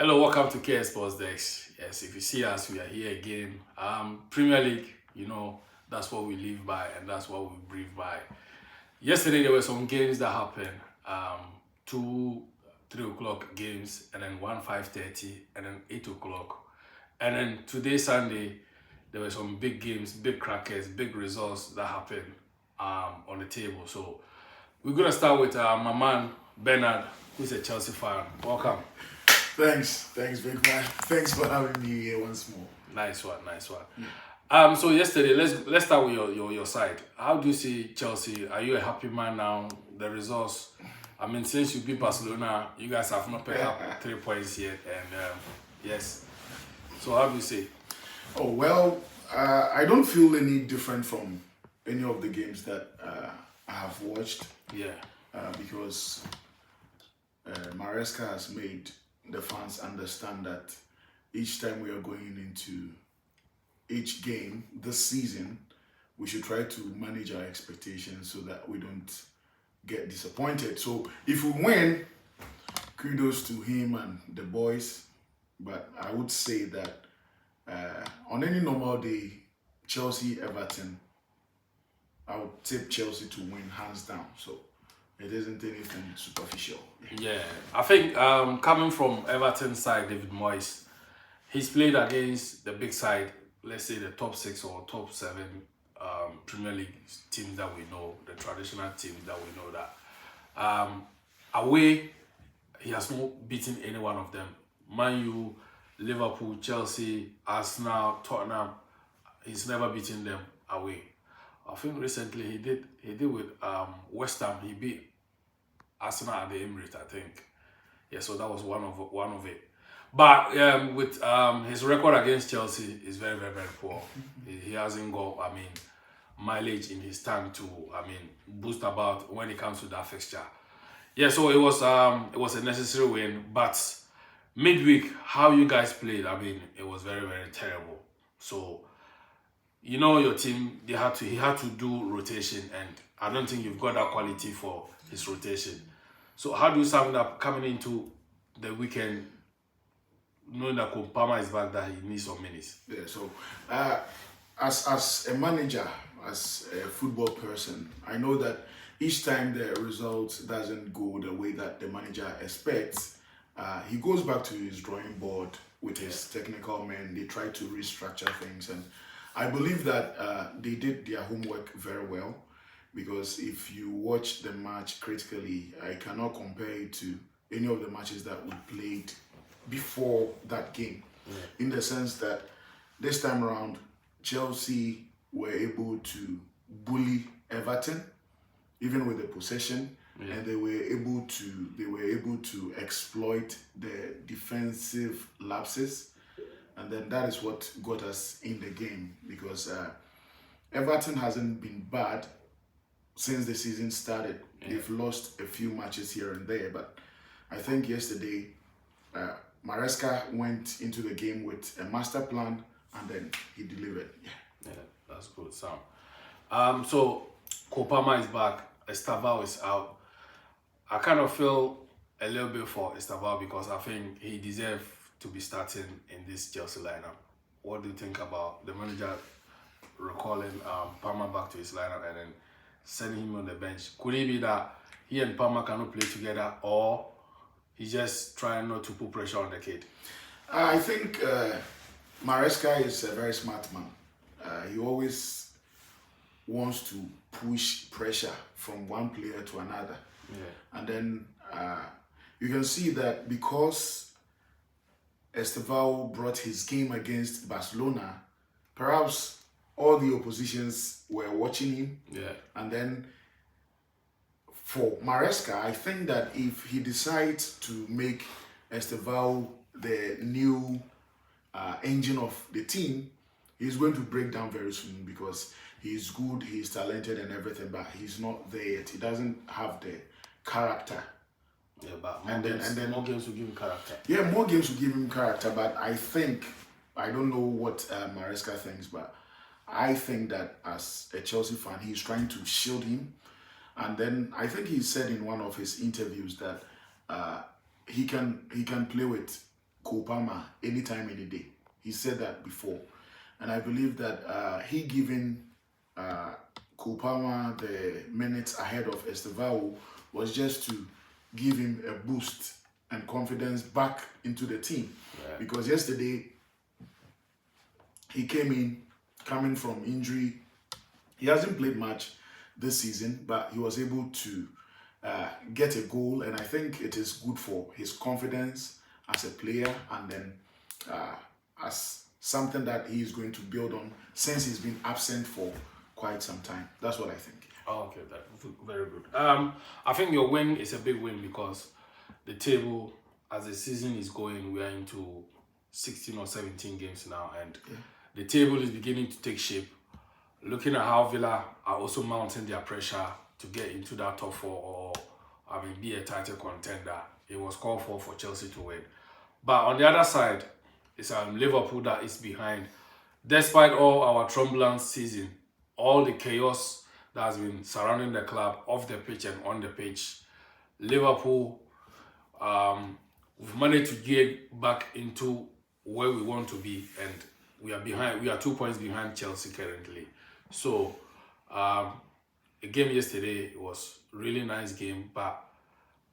Hello, welcome to KS Sports Desk. Yes, if you see us, we are here again. Premier League, that's what we live by and that's what we breathe by. Yesterday, there were some games that happened. Two 3 o'clock games, and then one 5:30, and then 8 o'clock. And then today, Sunday, there were some big games, big crackers, big results that happened on the table. So we're going to start with my man, Bernard, who's a Chelsea fan. Welcome. Thanks, big man. Thanks for having me here once more. Nice one, nice one. So yesterday, let's start with your side. How do you see Chelsea? Are you a happy man now? The results. I mean, since you beat Barcelona, you guys have not picked up 3 points yet, and yes. So how do you see? Oh well, I don't feel any different from any of the games that I have watched. Yeah. Because Maresca has made the fans understand that each time we are going into each game this season, we should try to manage our expectations so that we don't get disappointed. So if we win, kudos to him and the boys. But I would say that on any normal day, Chelsea, Everton, I would tip Chelsea to win hands down. So it isn't anything superficial. Yeah, I think coming from Everton's side, David Moyes, he's played against the big side, let's say the top 6 or top 7 Premier League teams that we know, the traditional teams that we know that. Away, he has not beaten any one of them. Man U, Liverpool, Chelsea, Arsenal, Tottenham, he's never beaten them away. I think recently he did with West Ham. He beat Arsenal at the Emirates, I think. Yeah, so that was one of it. But with his record against Chelsea is very, very, very poor. He hasn't got, mileage in his tank to, boost about when it comes to that fixture. Yeah, so it was a necessary win, but midweek, how you guys played, it was very, very terrible. So your team, he had to do rotation, and I don't think you've got that quality for his rotation. So how do you sum it up coming into the weekend, knowing that Kompama is back, that he needs some minutes? Yeah, so as a manager, as a football person, I know that each time the result doesn't go the way that the manager expects, he goes back to his drawing board with his technical men. They try to restructure things, and I believe that they did their homework very well, because if you watch the match critically, I cannot compare it to any of the matches that we played before that game. In the sense that this time around, Chelsea were able to bully Everton, even with the possession, and they were able to exploit the defensive lapses. And then that is what got us in the game, because Everton hasn't been bad since the season started. They've lost a few matches here and there, but I think yesterday Maresca went into the game with a master plan, and then he delivered. Yeah, that's good sound. So Kopama is back, Estevao is out. I kind of feel a little bit for Estevao because I think he deserves to be starting in this Chelsea lineup. What do you think about the manager recalling Palmer back to his lineup and then sending him on the bench? Could it be that he and Palmer cannot play together, or he's just trying not to put pressure on the kid? I think Maresca is a very smart man. He always wants to push pressure from one player to another. Yeah. And then you can see that because Estevao brought his game against Barcelona, perhaps all the oppositions were watching him. Yeah. And then for Maresca, I think that if he decides to make Estevao the new engine of the team, he's going to break down very soon, because he's good, he's talented and everything, but he's not there yet. He doesn't have the character. Yeah, but more games will give him character. Yeah, more games will give him character, but I don't know what Maresca thinks, but I think that as a Chelsea fan, he's trying to shield him. And then I think he said in one of his interviews that he can play with Cole Palmer anytime, any day. He said that before. And I believe that he giving Cole Palmer the minutes ahead of Estevao was just to give him a boost and confidence back into the team. Yeah. Because yesterday, he came in, coming from injury. He hasn't played much this season, but he was able to get a goal, and I think it is good for his confidence as a player, and then as something that he is going to build on since he's been absent for quite some time. That's what I think. Oh, okay, that's very good. I think your win is a big win because the table, as the season is going, we are into 16 or 17 games now, and the table is beginning to take shape. Looking at how Villa are also mounting their pressure to get into that top four or, be a title contender. It was called for Chelsea to win. But on the other side, it's Liverpool that is behind. Despite all our turbulent season, all the chaos that has been surrounding the club off the pitch and on the pitch, Liverpool, we've managed to get back into where we want to be, and we are behind. We are 2 points behind Chelsea currently. So, the game yesterday, it was really nice game, but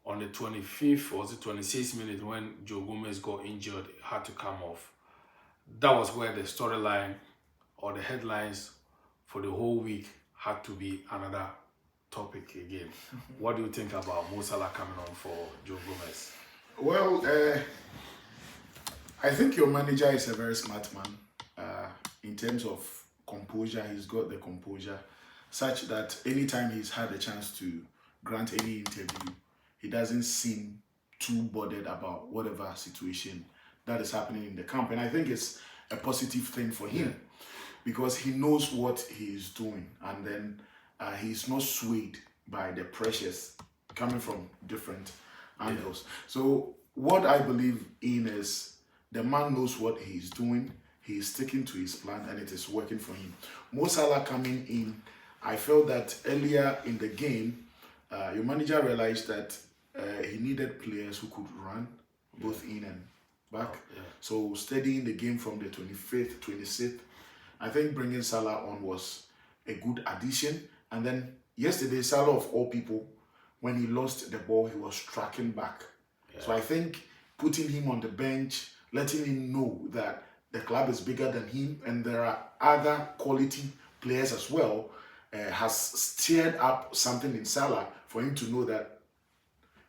on the 25th or the 26th minute when Joe Gomez got injured, it had to come off. That was where the storyline or the headlines for the whole week had to be another topic again. What do you think about Mo Salah coming on for Joe Gomez? Well, I think your manager is a very smart man. In terms of composure, he's got the composure such that anytime he's had a chance to grant any interview, he doesn't seem too bothered about whatever situation that is happening in the camp. And I think it's a positive thing for him because he knows what he is doing, and then he's not swayed by the pressures coming from different angles. So what I believe in is the man knows what he's doing. He is sticking to his plan, and it is working for him. Mo Salah coming in, I felt that earlier in the game, your manager realized that he needed players who could run both in and back. So steadying the game from the 25th, 26th, I think bringing Salah on was a good addition. And then yesterday, Salah of all people, when he lost the ball, he was tracking back. So I think putting him on the bench, letting him know that the club is bigger than him and there are other quality players as well, has stirred up something in Salah for him to know that,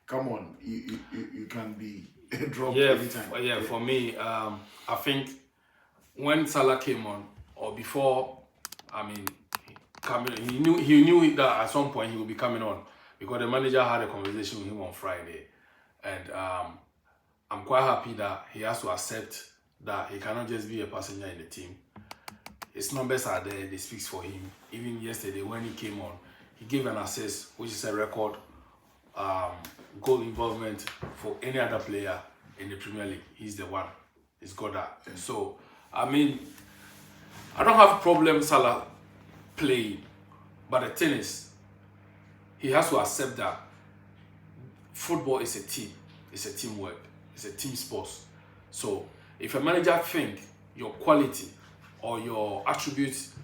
come on, you can be dropped anytime. For me, I think when Salah came on, or before, he knew that at some point he would be coming on because the manager had a conversation with him on Friday, and I'm quite happy that he has to accept that he cannot just be a passenger in the team. His numbers are there, they speak for him. Even yesterday when he came on, he gave an assist, which is a record goal involvement for any other player in the Premier League. He's the one. He's got that. So, I don't have a problem Salah playing, but the thing is, he has to accept that football is a team. It's a teamwork. It's a team sport. So, if a manager think your quality or your attributes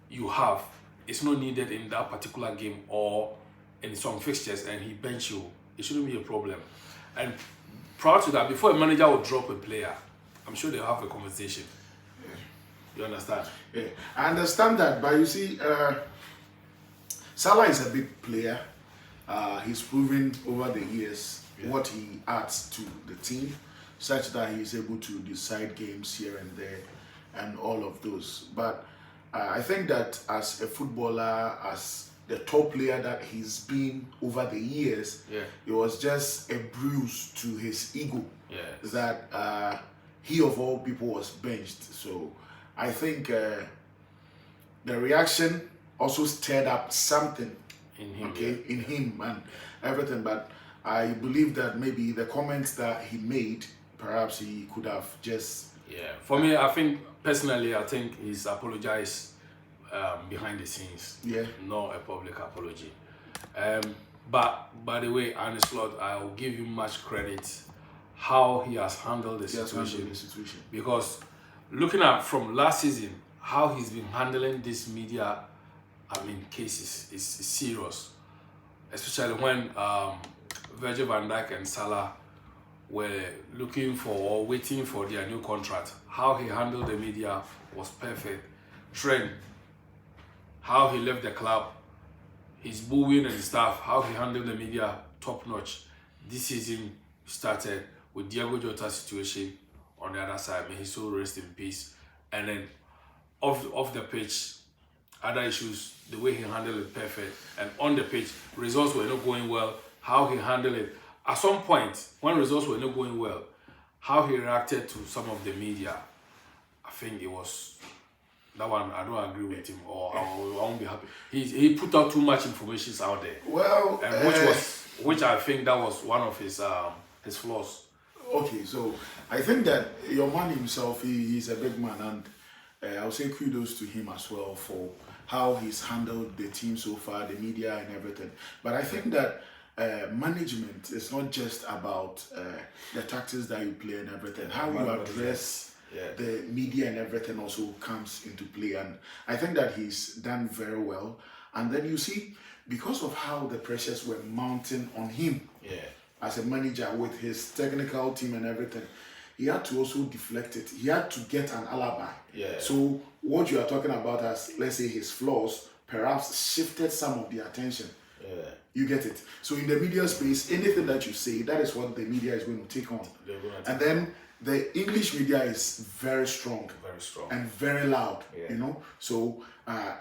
you have is not needed in that particular game or in some fixtures and he bench you, it shouldn't be a problem. And prior to that, before a manager will drop a player, I'm sure they'll have a conversation. You understand? Yeah, I understand that, but you see, Salah is a big player. He's proven over the years what he adds to the team, such that he is able to decide games here and there and all of those. But I think that as a footballer, as the top player that he's been over the years, it was just a bruise to his ego that he of all people was benched. So I think the reaction also stirred up something in him, in him and everything. But I believe that maybe the comments that he made, perhaps he could have just... For me, I think, personally, I think he's apologized behind the scenes. Not a public apology. But, by the way, Arne Slot, I'll give you much credit how he has handled the situation. Because looking at from last season, how he's been handling this media, cases is serious. Especially when Virgil van Dijk and Salah were looking for or waiting for their new contract. How he handled the media was perfect. Trent, how he left the club, his booing and stuff, how he handled the media, top notch. This season started with Diego Jota's situation on the other side. May his soul rest in peace. And then off the pitch, other issues, the way he handled it, perfect. And on the pitch, results were not going well, how he handled it. At some point, when results were not going well, how he reacted to some of the media, I think it was that one. I don't agree with him, or I won't be happy. He put out too much information out there. Well, and which I think that was one of his flaws. Okay, so I think that your man himself, he's a big man, and I'll say kudos to him as well for how he's handled the team so far, the media and everything. But I think that management is not just about the tactics that you play and everything. How you address the media and everything also comes into play. And I think that he's done very well. And then you see, because of how the pressures were mounting on him as a manager with his technical team and everything, he had to also deflect it. He had to get an alibi. So what you are talking about as, let's say, his flaws, perhaps shifted some of the attention. You get it? So in the media space, anything that you say, that is what the media is going to take on. And then the English media is very strong and very loud, you know. So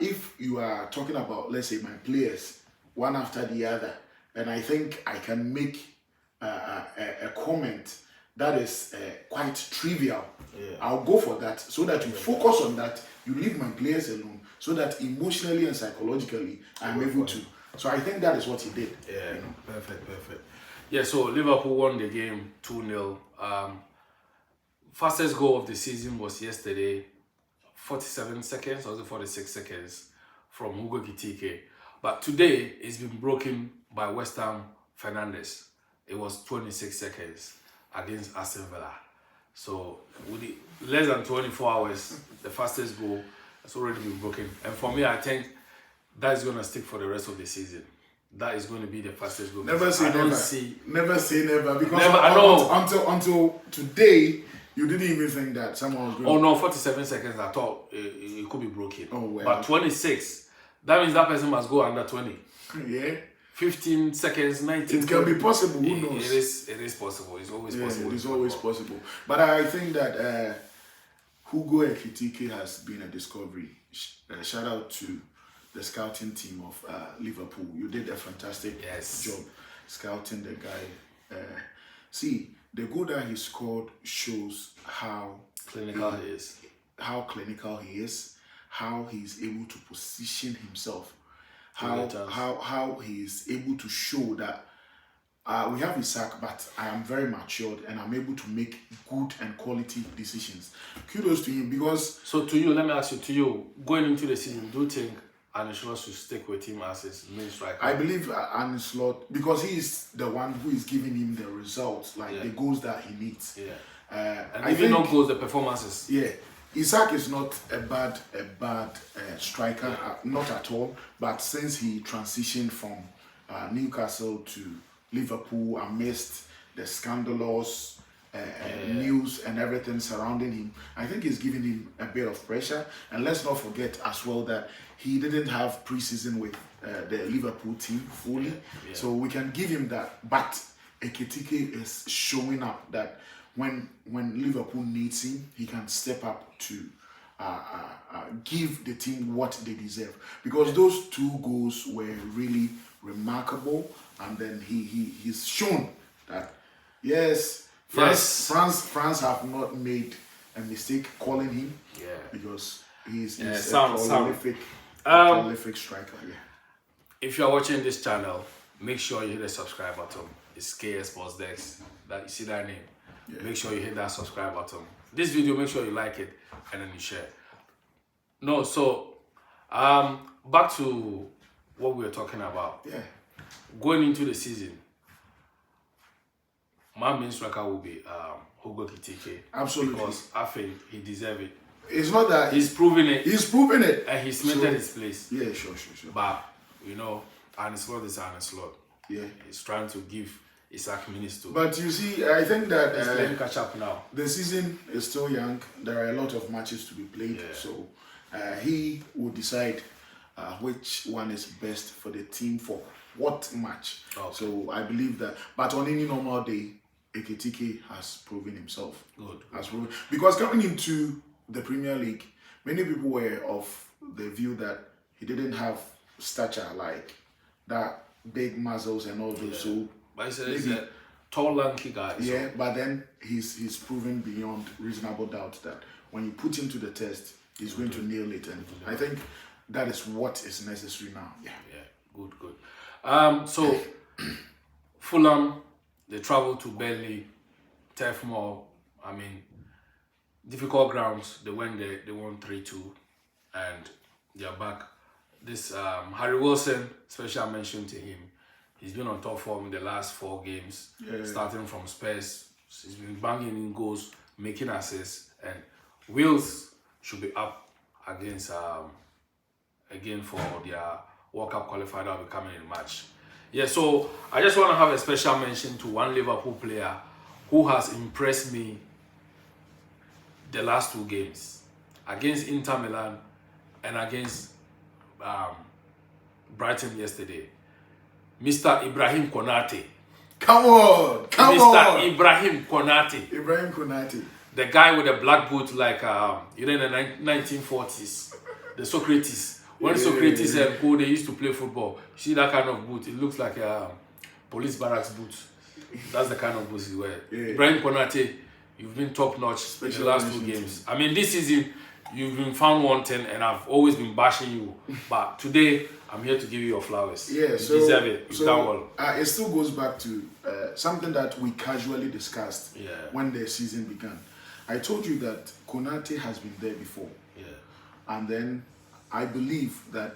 if you are talking about, let's say, my players, one after the other, and I think I can make a comment that is quite trivial, I'll go for that, so that you focus on that, you leave my players alone, so that emotionally and psychologically I'm able to. So I think that is what he did. You know? Perfect. Yeah, so Liverpool won the game 2-0. Fastest goal of the season was yesterday, 47 seconds, or was it 46 seconds, from Hugo Kitike. But today, it's been broken by West Ham Fernandes. It was 26 seconds against Aston Villa. So with less than 24 hours, the fastest goal has already been broken. And for me, I think that is going to stick for the rest of the season. That is going to be the fastest goal. Never say never. Never say never. Because I know. Until today, you didn't even think that someone was going to... Oh no, 47 seconds, I thought it could be broken. Oh, well. But 26, that means that person must go under 20. Yeah. 15 seconds, 19. It can be possible, who knows? It is possible. It's always possible. It is always possible. But I think that Hugo Ekitike has been a discovery. Shout out to the scouting team of Liverpool. You did a fantastic job scouting the guy. See, the goal that he scored shows how clinical he is. How clinical he is, how he's able to position himself, how he is able to show that we have Isaac, but I am very matured and I'm able to make good and quality decisions. Kudos to him because... So to you, let me ask you, going into the season, do you think Arne Slot should stick with him as his main striker? I believe Arne Slot, because he is the one who is giving him the results, the goals that he needs. And even not goals, the performances. Isaac is not a bad striker, not at all. But since he transitioned from Newcastle to Liverpool amidst the scandalous news and everything surrounding him, I think it's giving him a bit of pressure. And let's not forget as well that he didn't have pre-season with the Liverpool team fully. So we can give him that. But Ekitike is showing up that when Liverpool needs him, he can step up to give the team what they deserve. Because those two goals were really remarkable. And then he's shown that, yes, France have not made a mistake calling him. Because he's a prolific striker. If you are watching this channel, make sure you hit the subscribe button. It's KS Sports Dex. That you see that name. Make sure you hit that subscribe button. This video, make sure you like it and then you share. No, so back to what we were talking about. Going into the season, my main striker will be Hugo Kitike. Absolutely. Because I think he deserves it. It's not that He's proven it. He's proven it. And he cemented his place. Yeah, sure. But, you know, Arne Slot is Arne Slot. Yeah. He's trying to give Isaac minutes to. But you see, I think that he's playing catch up now. The season is still young. There are a lot of matches to be played. Yeah. So he will decide which one is best for the team for what match. Okay. So I believe that. But on any normal day, Ekitike has proven himself. Good. Has proven, because coming into the Premier League, many people were of the view that he didn't have stature like that, big muscles and all those. Yeah. So but he's a tall, lanky guy. Yeah, but then he's proven beyond reasonable doubt that when you put him to the test, he's going to nail it. And I think that is what is necessary now. Yeah. Good. So Fulham, they travel to Burnley, Turf Moor. I mean, difficult grounds. They went there, they won 3-2, and they're back. This Harry Wilson, special mention to him. He's been on top form in the last 4 games, starting from Spurs. He's been banging in goals, making assists, and Wales should be up against again for their World Cup qualifier that will be coming in March. Yeah, so I just want to have a special mention to one Liverpool player who has impressed me the last 2 games against Inter Milan and against Brighton yesterday. Mr. Ibrahim Konate. Come on! Mr. Ibrahim Konate. Ibrahim Konate. The guy with the black boot like, in the 1940s. The Socrates. When Socrates and Co, they used to play football. See that kind of boot? It looks like a police barracks boot. That's the kind of boots he wears. Yeah. Ibrahim Konate, you've been top notch in the last 2 games. I mean, this season, you've been found wanting and I've always been bashing you. But today, I'm here to give you your flowers. Yeah, you deserve it. You've done well. It still goes back to something that we casually discussed when the season began. I told you that Konate has been there before. Yeah. And then I believe that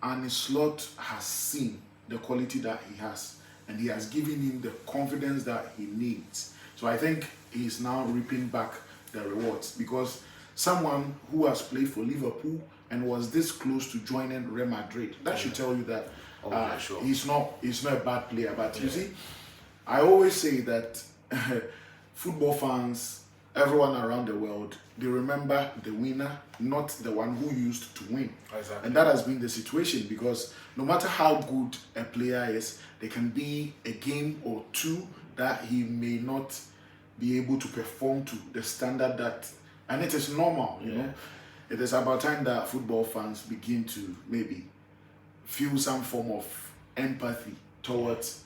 Arne Slot has seen the quality that he has, and he has given him the confidence that he needs. So I think he's now reaping back the rewards, because someone who has played for Liverpool and was this close to joining Real Madrid, that should tell you that he's not a bad player. But you see, I always say that football fans, everyone around the world, they remember the winner, not the one who used to win. Exactly. And that has been the situation, because no matter how good a player is, there can be a game or 2 that he may not be able to perform to the standard that, and it is normal, you know. It is about time that football fans begin to maybe feel some form of empathy towards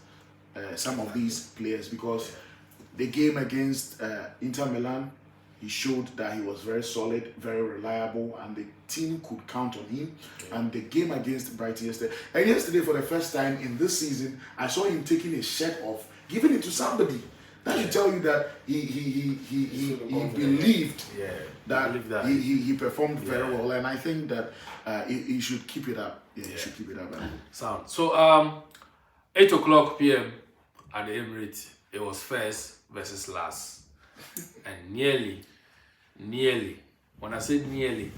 some of these players, because the game against Inter Milan, he showed that he was very solid, very reliable, and the team could count on him. And the game against Brighton yesterday, and yesterday for the first time in this season, I saw him taking his shirt off, giving it to somebody. That should tell you that he believed that he performed very well, and I think that he should keep it up. He should keep it up. Sound. So 8 o'clock p.m. at the Emirates, it was first versus last, and nearly. When I say nearly,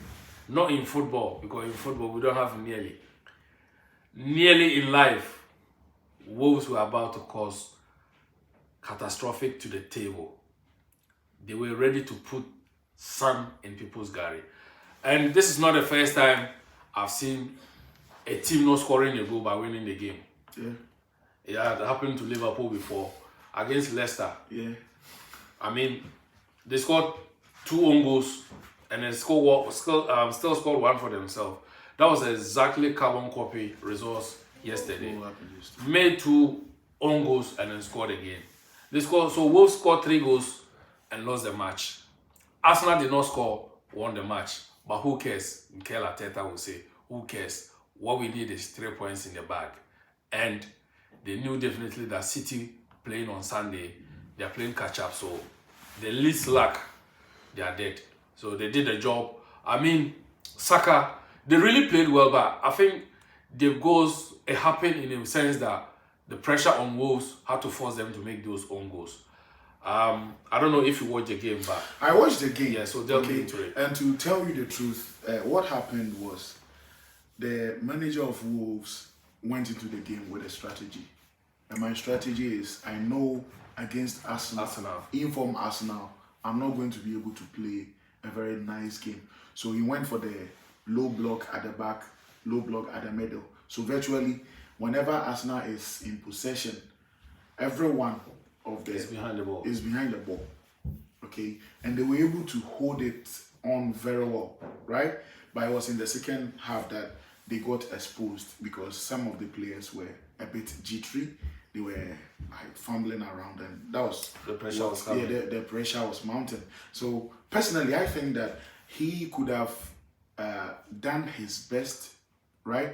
not in football, because in football we don't have nearly. Nearly in life, Wolves were about to cause catastrophic to the table. They were ready to put sand in people's garage. And this is not the first time I've seen a team not scoring a goal by winning the game. Yeah. It had happened to Liverpool before, against Leicester. Yeah. I mean, they scored 2 own goals and then still scored 1 for themselves. That was exactly carbon copy results yesterday. Made 2 own goals and then scored again. So Wolves scored 3 goals and lost the match. Arsenal did not score, won the match. But who cares? Mikel Arteta will say, who cares? What we need is 3 points in the bag. And they knew definitely that City playing on Sunday, they're playing catch up. So the least luck, they are dead. So they did the job. I mean, Saka, they really played well, but I think the goals, it happened in the sense that the pressure on Wolves had to force them to make those own goals. I don't know if you watched the game, but I watched the game. Yeah, so delve into it. And to tell you the truth, what happened was the manager of Wolves went into the game with a strategy. And my strategy is, I know against Arsenal, inform Arsenal, I'm not going to be able to play a very nice game. So he went for the low block at the back, low block at the middle. So virtually, whenever Arsenal is in possession, everyone of the is behind the ball. Okay, and they were able to hold it on very well, right? But it was in the second half that they got exposed because some of the players were a bit jittery. They were like fumbling around, and that was the pressure was coming. Yeah, the pressure was mounting. So personally, I think that he could have done his best, right?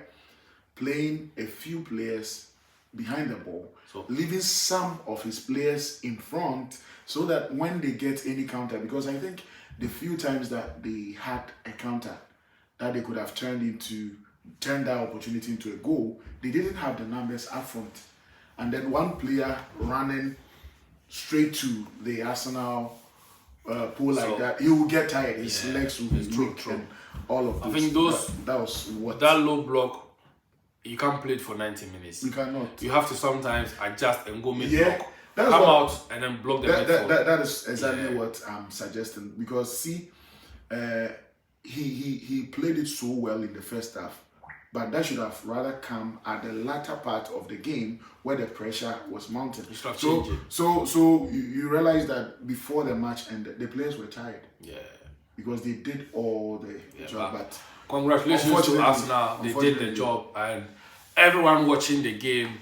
Playing a few players behind the ball, so leaving some of his players in front, so that when they get any counter, because I think the few times that they had a counter that they could have turned that opportunity into a goal, they didn't have the numbers up front. And then one player running straight to the Arsenal pool like that, he will get tired. His legs will be weak and all of this. I think that was what that low block. You can't play it for 90 minutes. You cannot. You have to sometimes adjust and go mid block. Come out and then block the midfield. That is exactly what I'm suggesting. Because see, he played it so well in the first half, but that should have rather come at the latter part of the game where the pressure was mounting. So you realize that before the match ended, the players were tired. Yeah. Because they did all the job. But congratulations to Arsenal. They did the job, and everyone watching the game,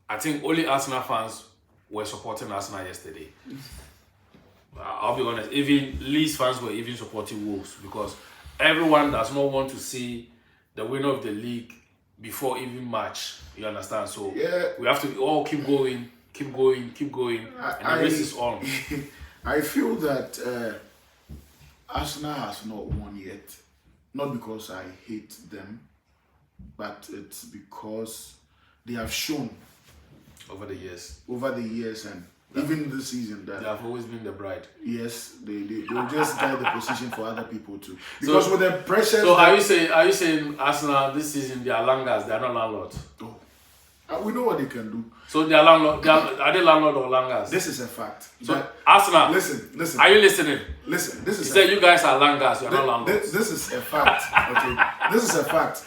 I think only Arsenal fans were supporting Arsenal yesterday. I'll be honest, even Leeds fans were even supporting Wolves, because everyone does not want to see the winner of the league before even match. You understand? So we have to all keep going, and the race is on. I feel that Arsenal has not won yet. Not because I hate them, but it's because they have shown over the years, and even this season that they have always been the bride. Yes, they'll just guide the position for other people too. Because with the pressure. So are you saying Arsenal this season they are landlords? They are not landlords. Oh, we know what they can do. So they are landlord. Are they landlord or landlords? This is a fact. So Arsenal, listen. Are you listening? Listen. This is. You say you guys are landlords. You are not landlords. This is a fact. Okay. This is a fact.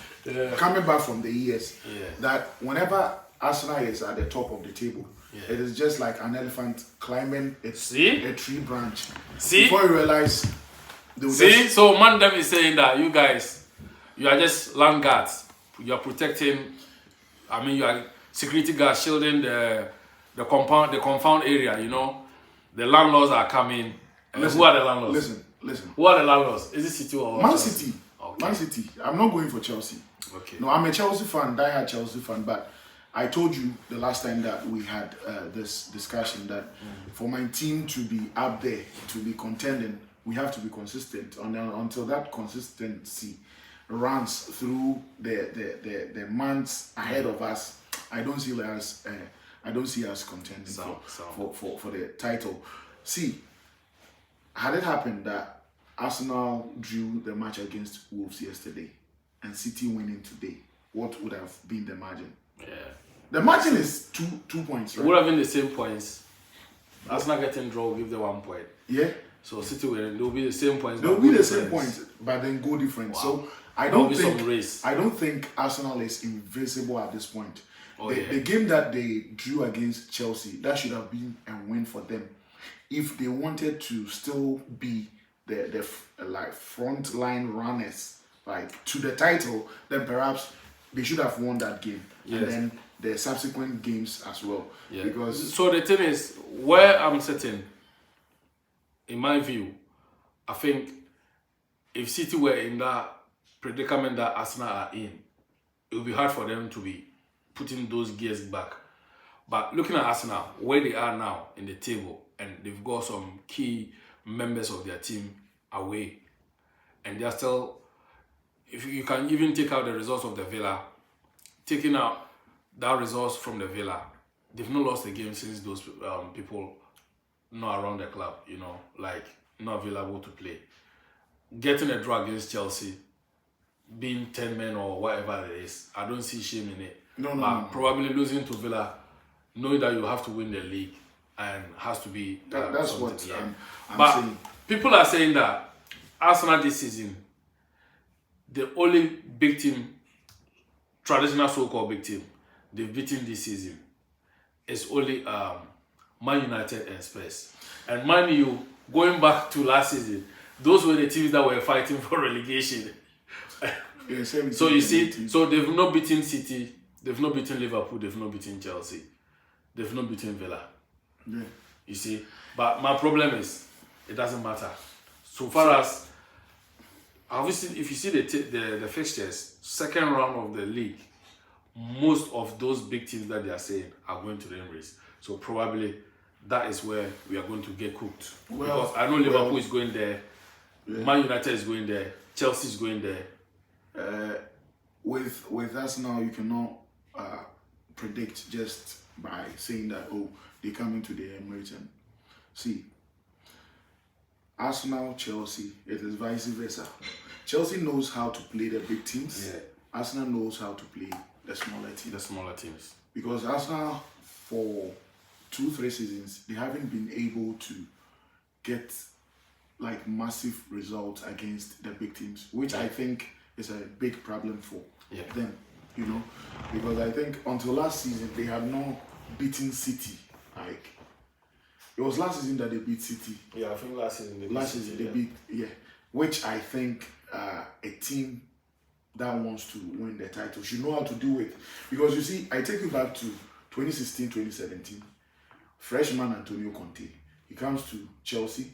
Coming back from the years, that whenever Arsenal is at the top of the table, it is just like an elephant climbing a tree branch. Before you realize, so Mandem is saying that you guys, you are just land guards. You are protecting. I mean, you are security guards shielding the compound area. You know, the landlords are coming. Who are the landlords? Listen. Who are the landlords? Is it City or Man Chelsea? City? Okay. Man City. I'm not going for Chelsea. Okay. No, I'm a Chelsea fan, diehard Chelsea fan, but I told you the last time that we had this discussion that for my team to be up there, to be contending, we have to be consistent. Until that consistency runs through the months ahead of us, I don't see us contending for the title. See, had it happened that Arsenal drew the match against Wolves yesterday and City winning today, what would have been the margin? Yeah. The margin is two points, right? Would have been the same points. Arsenal getting draw will give them 1 point. Yeah. So City winning, they'll be the same points. They'll be the same points, but then goal difference. Wow. So I don't think Arsenal is invincible at this point. The game that they drew against Chelsea, that should have been a win for them. If they wanted to still be the like front line runners like to the title, then perhaps they should have won that game. Yes. And then the subsequent games as well. Yeah. Because so the thing is, where I'm sitting, in my view, I think if City were in that predicament that Arsenal are in, it would be hard for them to be putting those gears back. But looking at Arsenal, where they are now in the table, and they've got some key members of their team away, and they're still, if you can even take out the results of the Villa, taking out that results from the Villa, they've not lost a game since those people not around the club, like not available to play. Getting a draw against Chelsea, being 10 men or whatever it is, I don't see shame in it. No. Probably losing to Villa, knowing that you have to win the league and has to be. That's what I'm but saying. People are saying that Arsenal this season, the only big team, traditional so-called big team, they've beaten this season is only Man United and Spurs. And Man U, going back to last season, those were the teams that were fighting for relegation. Yeah, So you see, so they've not beaten City, they've not beaten Liverpool, they've not beaten Chelsea, they've not beaten Villa. Yeah. You see, but my problem is it doesn't matter. So far as obviously, if you see the fixtures, second round of the league, most of those big teams that they are saying are going to the race. So probably that is where we are going to get cooked. Because I know Liverpool is going there, Man United is going there, Chelsea is going there. With us now, you cannot predict just by saying that they come into the Emirates. And see, Arsenal, Chelsea, it is vice versa. Chelsea knows how to play the big teams. Yeah. Arsenal knows how to play the smaller teams. The smaller teams. Because Arsenal, for 2-3 seasons, they haven't been able to get like massive results against the big teams, which I think is a big problem for them, because I think until last season they have not beaten City. Like it was last season that they beat City. Yeah, I think last season they beat which I think a team that wants to win the title should know how to do it. Because you see, I take you back to 2016-2017. Freshman Antonio Conte, he comes to Chelsea,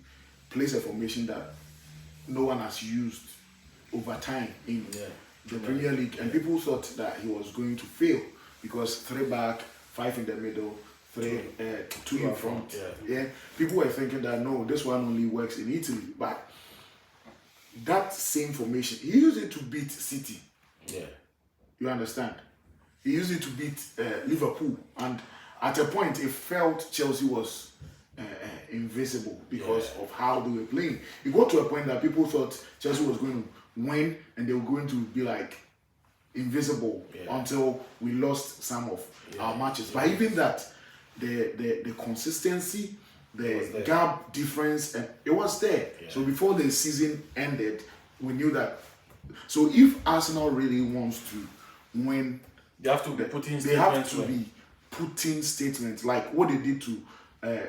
plays a formation that no one has used over time in the Premier League, and people thought that he was going to fail because 3 back, 5 in the middle, 2 in front. People were thinking that no, this one only works in Italy, but that same formation, he used it to beat City. You understand? He used it to beat Liverpool, and at a point it felt Chelsea was invisible because of how they were playing. It got to a point that people thought Chelsea was going to win and they were going to be like invisible until we lost some of our matches. But even that, the consistency, the gap difference, and it was there. So before the season ended, we knew that. So if Arsenal really wants to win, they have to be putting statements like what they did to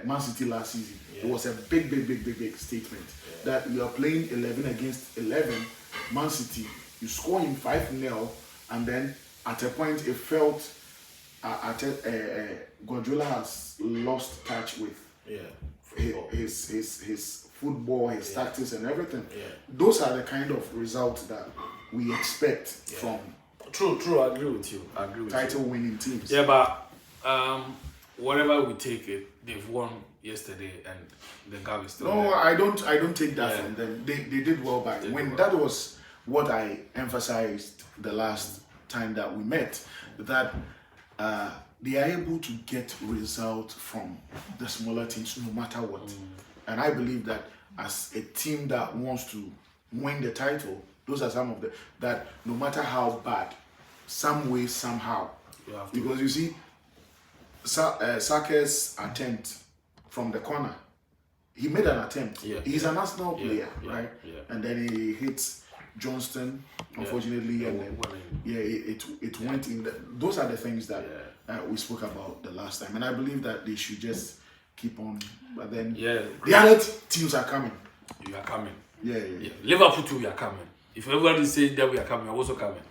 Man City last season. It was a big statement that you are playing 11 against 11. Man City, you score in 5-0, and then at a point it felt Guardiola has lost touch with his football, his tactics, and everything. Those are the kind of results that we expect from True, I agree with you. Title-winning teams. Yeah, but whatever we take it, they've won yesterday, and the gap is still there. I don't take that from them. They did well back when. That was what I emphasized the last time that we met, that they are able to get results from the smaller teams no matter what. And I believe that as a team that wants to win the title, those are some of the that no matter how bad, some way, somehow. Because you see, Saka's attempt from the corner, he made an attempt. He's an Arsenal player, right? And then he hits Johnston, unfortunately, and then it went in. Those are the things that we spoke about the last time, and I believe that they should just keep on. But then the other teams are coming. You are coming. Liverpool too, we are coming. If everybody says that we are coming, we're also coming.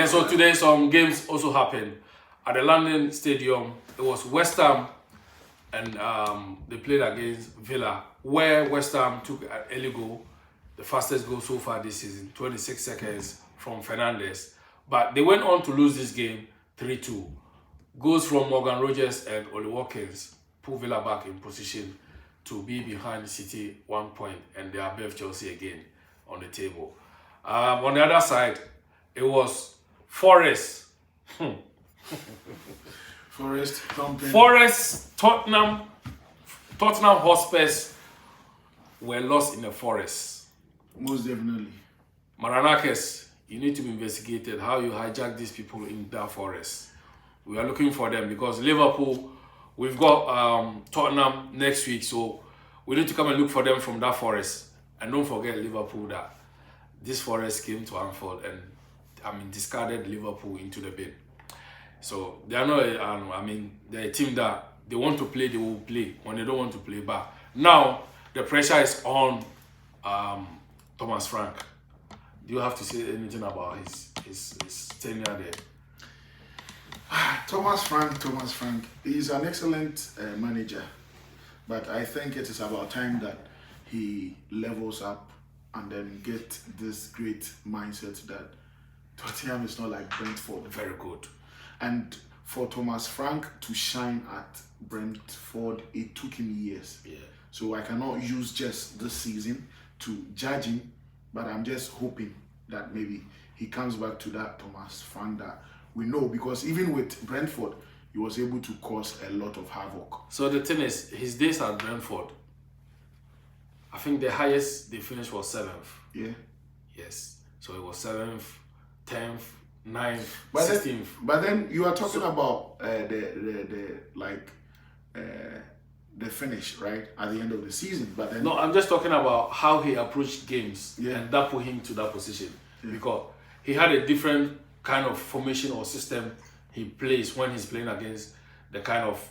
So today some games also happened at the London Stadium. It was West Ham, and they played against Villa, where West Ham took an early goal, the fastest goal so far this season, 26 seconds from Fernandes. But they went on to lose this game 3-2. Goals from Morgan Rogers and Oli Watkins put Villa back in position to be behind City 1 point, and they are above Chelsea again on the table. On the other side, it was Forest. Forest, thumping. Forest, Tottenham Hotspurs were lost in the Forest. Most definitely. Maranakis, you need to be investigated how you hijack these people in that Forest. We are looking for them because Liverpool, we've got Tottenham next week, so we need to come and look for them from that Forest. And don't forget Liverpool, that this Forest came to Anfield and discarded Liverpool into the bin. So they are not, they're a team that they want to play, they will play. When they don't want to play back. Now, the pressure is on Thomas Frank. Do you have to say anything about his tenure there? Thomas Frank. He's an excellent manager. But I think it is about time that he levels up and then get this great mindset that Tottenham is not like Brentford. Very good. And for Thomas Frank to shine at Brentford, it took him years. Yeah. So I cannot use just this season to judge him, but I'm just hoping that maybe he comes back to that Thomas Frank that we know, because even with Brentford, he was able to cause a lot of havoc. So the thing is, his days at Brentford, I think the highest they finished was 7th. Yeah. Yes. So it was 7th, 10th, 9th, But 16th. then, but then you are talking about the finish, right, at the end of the season. But then No, I'm just talking about how he approached games, Yeah. and that put him to that position. Because he had a different kind of formation or system he plays when he's playing against the kind of